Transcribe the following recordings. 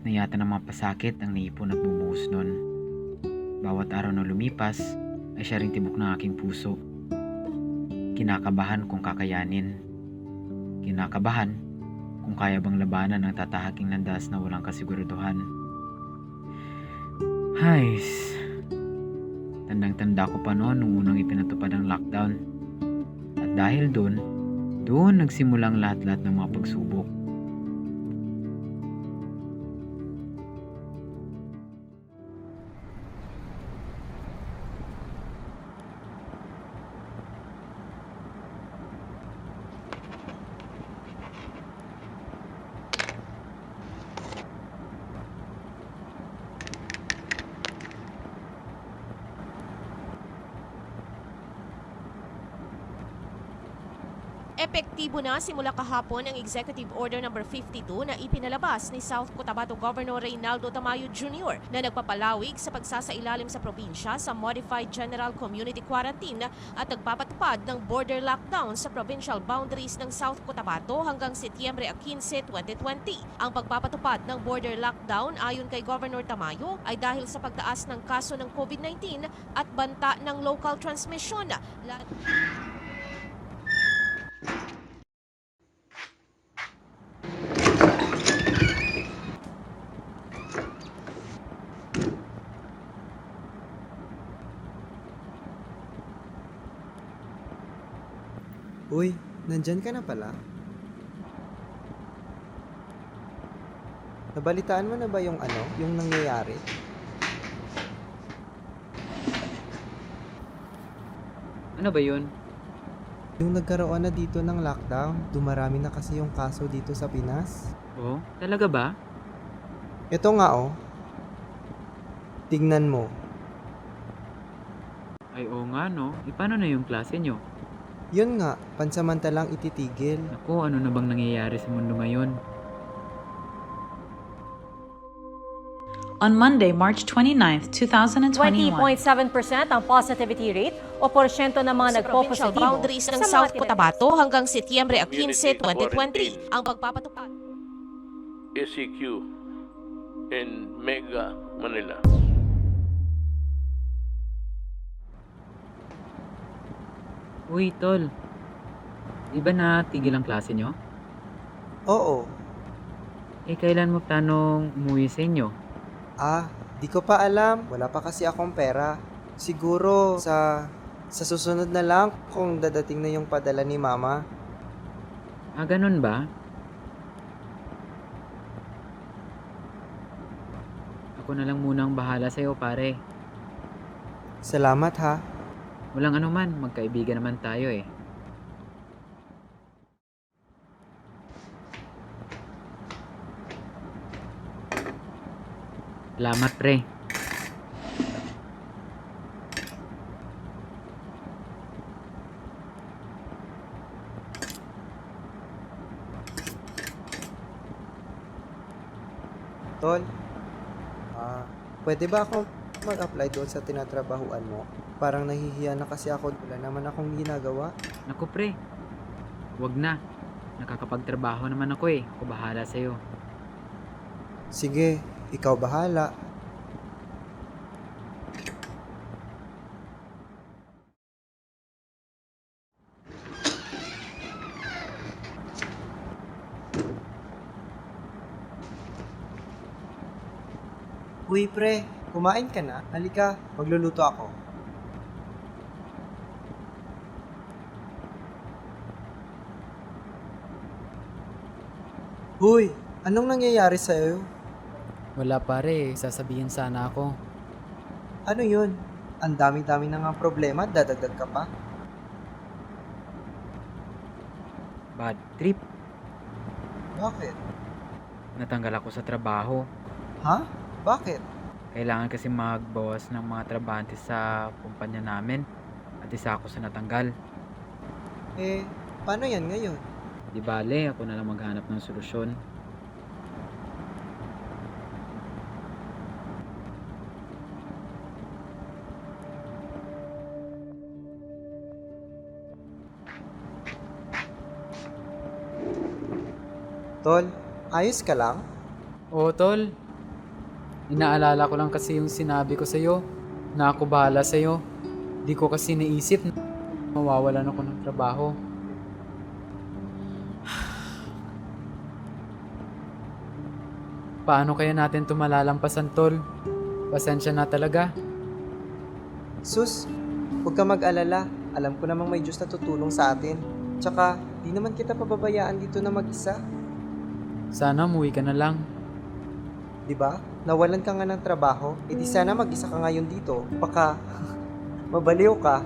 na yata ng mga pasakit ang naipon at bumuhos nun. Bawat araw na lumipas ay siya ring tibok ng aking puso. Kinakabahan kung kakayanin. Kinakabahan kung kaya bang labanan ang tatahaking landas na walang kasiguraduhan. Hays, tandang-tanda ko pa noon nung unang ipinatupad ang lockdown. At dahil doon nagsimulang lahat-lahat ng mga pagsubok. Epektibo na simula kahapon ang Executive Order No. 52 na ipinalabas ni South Cotabato Governor Reynaldo Tamayo Jr. na nagpapalawig sa pagsasailalim sa probinsya sa Modified General Community Quarantine at nagpapatupad ng border lockdown sa provincial boundaries ng South Cotabato hanggang Setyembre 15, 2020. Ang pagpapatupad ng border lockdown ayon kay Governor Tamayo ay dahil sa pagtaas ng kaso ng COVID-19 at banta ng local transmission. Uy, nandyan ka na pala? Nabalitaan mo na ba yung yung nangyayari? Ano ba yun? Yung nagkaroon na dito ng lockdown, dumarami na kasi yung kaso dito sa Pinas. Oh, talaga ba? Ito nga tignan mo. Ay oo nga no, paano na yung klase nyo? Yun nga, pansamantalang ititigil. Naku, ano na bang nangyayari sa mundo ngayon? On Monday, March 29, 2021. 20.7% ang positivity rate o porsyento ng mga Sa provincial nagpo-positibo boundaries ng sa mga South tinatawag Cotabato hanggang Setyembre 15, 2020. Ang pagpapatupad SEQ in Mega Manila. Uy, tol. Di ba natigil ang klase nyo? Oo. Kailan mo planong umuwi sa inyo? Di ko pa alam. Wala pa kasi akong pera. Siguro sa susunod na lang kung dadating na yung padala ni Mama. Ganun ba? Ako na lang munang bahala sa'yo, pare. Salamat ha. Walang anuman, magkaibigan naman tayo eh. Salamat, pre. Tol, pwede ba ako mag-apply doon sa tinatrabahuan mo? Parang nahihiya na kasi ako. Wala naman akong ginagawa. Naku, pre. Wag na. Nakakapagtrabaho naman ako eh. Ako bahala sa'yo. Sige, ikaw bahala. Uy pre, kumain ka na? Halika, magluluto ako. Uy, anong nangyayari sa'yo? Wala, pare. Sasabihin sana ako. Ano yun? Ang dami-dami na nga problema, dadagdag ka pa? Bad trip. Bakit? Natanggal ako sa trabaho. Ha? Bakit? Kailangan kasi magbawas ng mga trabahante sa kumpanya namin. At isa ako sa natanggal. Paano yan ngayon? Di bale, ako na lang maghanap ng solusyon. Tol, ayos ka lang? Oo, tol. Inaalala ko lang kasi yung sinabi ko sa'yo na ako bahala sa'yo. Di ko kasi naisip na mawawalan ako ng trabaho. Paano kaya natin ito malalampasan, Tol? Pasensya na talaga. Sus, huwag ka mag-alala. Alam ko namang may Diyos na tutulong sa atin. Tsaka, di naman kita pababayaan dito na mag-isa. Sana umuwi ka na lang. Di ba? Nawalan ka nga ng trabaho. E di sana mag-isa ka ngayon dito. Baka mabaliw ka.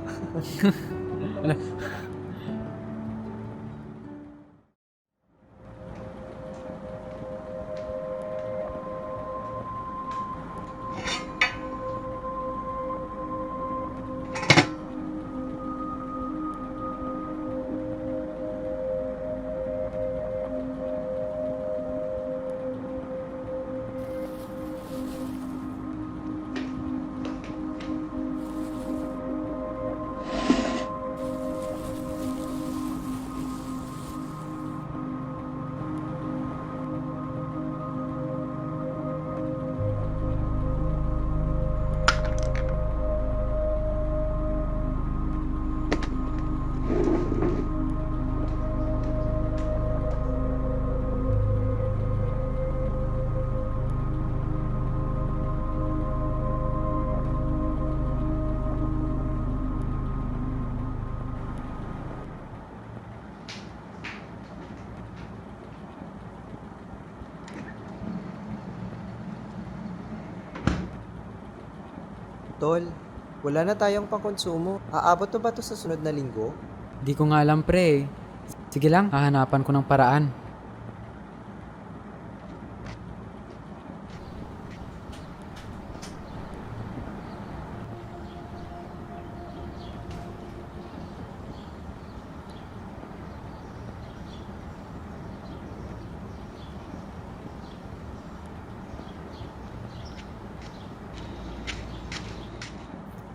Tol, wala na tayong pangkonsumo. Aabot na ba to sa sunod na linggo? Di ko nga alam, pre. Sige lang, hahanapan ko ng paraan.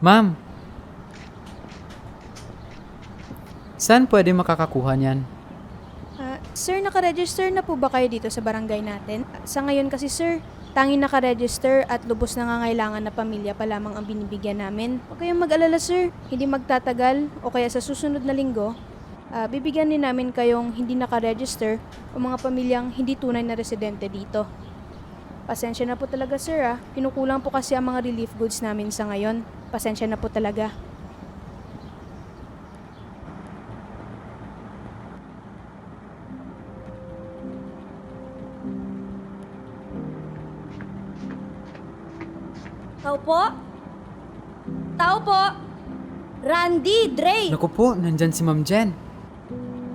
Ma'am, saan pwede makakakuha niyan? Sir, nakaregister na po ba kayo dito sa barangay natin? Sa ngayon kasi sir, tanging nakaregister at lubos na nangangailangan na pamilya pa lamang ang binibigyan namin. Huwag kayong mag-alala sir, hindi magtatagal o kaya sa susunod na linggo, bibigyan din namin kayong hindi nakaregister o mga pamilyang hindi tunay na residente dito. Pasensya na po talaga sir kinukulang po kasi ang mga relief goods namin sa ngayon. Pasensya na po talaga. Tao po? Tao po? Randy, Dre! Naku po, nandyan si Ma'am Jen.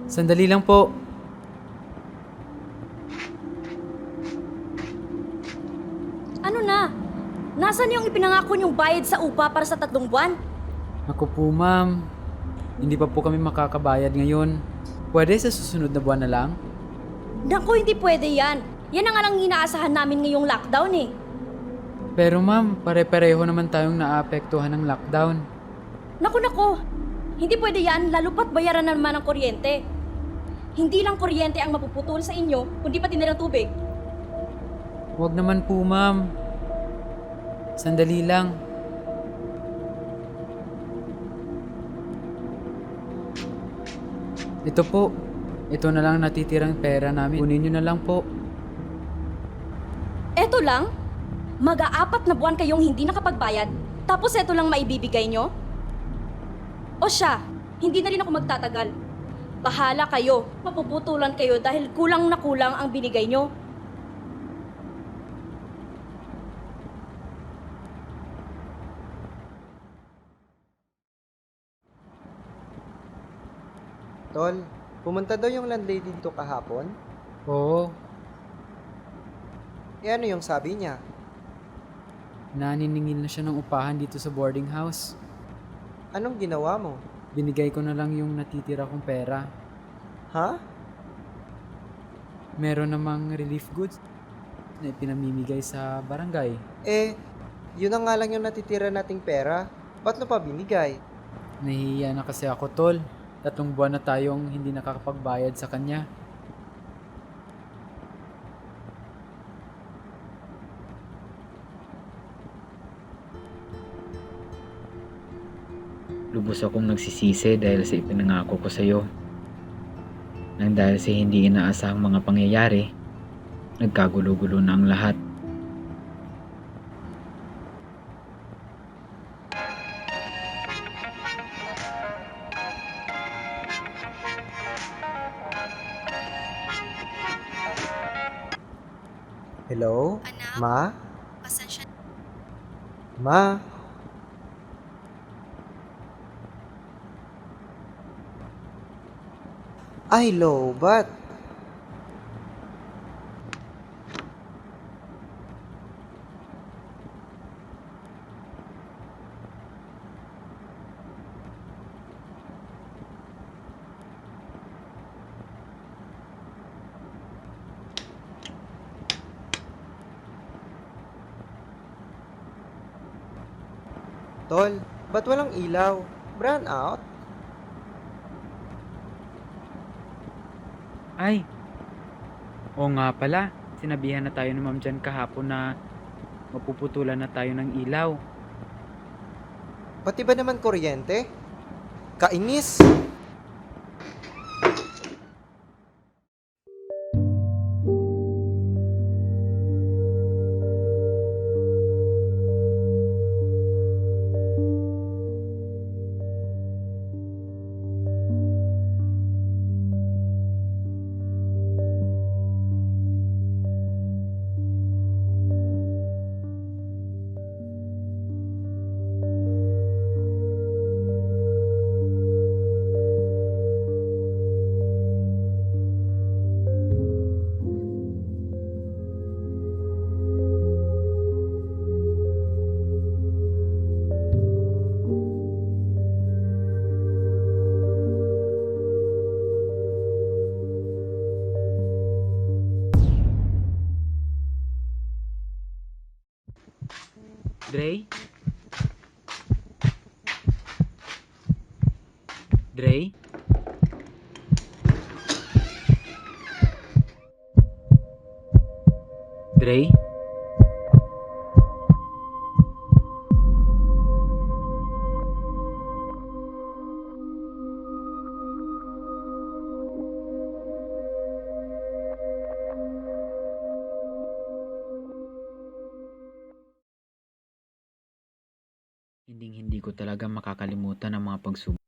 Sandali lang po. Ano na? Nasaan yung ipinangako niyong bayad sa upa para sa 3 buwan? Naku po, ma'am. Hindi pa po kami makakabayad ngayon. Pwede sa susunod na buwan na lang? Naku, hindi pwede yan. Yan ang nga lang inaasahan namin ngayong lockdown eh. Pero ma'am, pare-pareho naman tayong naapektuhan ng lockdown. Naku, hindi pwede yan lalo pat bayaran na naman ng kuryente. Hindi lang kuryente ang mapuputol sa inyo, kundi pati na ng tubig. Huwag naman po, ma'am. Sandali lang. Ito po. Ito na lang natitirang pera namin. Kunin nyo na lang po. Eto lang? Mag-4 na buwan kayong hindi nakapagbayad, tapos eto lang maibibigay nyo? O siya, hindi na rin ako magtatagal. Bahala kayo, mapuputulan kayo dahil kulang na kulang ang binigay nyo. Tol, pumunta daw yung landlady dito kahapon. Oo. Ano yung sabi niya? Naniningil na siya ng upahan dito sa boarding house. Anong ginawa mo? Binigay ko na lang yung natitira kong pera. Ha? Meron namang relief goods na ipinamimigay sa barangay. Yun na nga lang yung natitira nating pera. Ba't mo pa binigay? Nahihiya na kasi ako, tol. 3 buwan na tayong hindi nakakapagbayad sa kanya. Lubos akong nagsisisi dahil sa ipinangako ko sa iyo. Nang dahil sa hindi inaasahang mga pangyayari, nagkagulo-gulo na ang lahat. Hello? Anak? Ma? Pasensya. Ma? Ay, lobat. Tol, ba't walang ilaw? Brown out? Ay, oo nga pala. Sinabihan na tayo ni Ma'am Jan kahapon na mapuputulan na tayo ng ilaw. Pati ba naman kuryente? Kainis! Dre? Dre? Dre? Hindi ko talaga makakalimutan ang mga pagsubok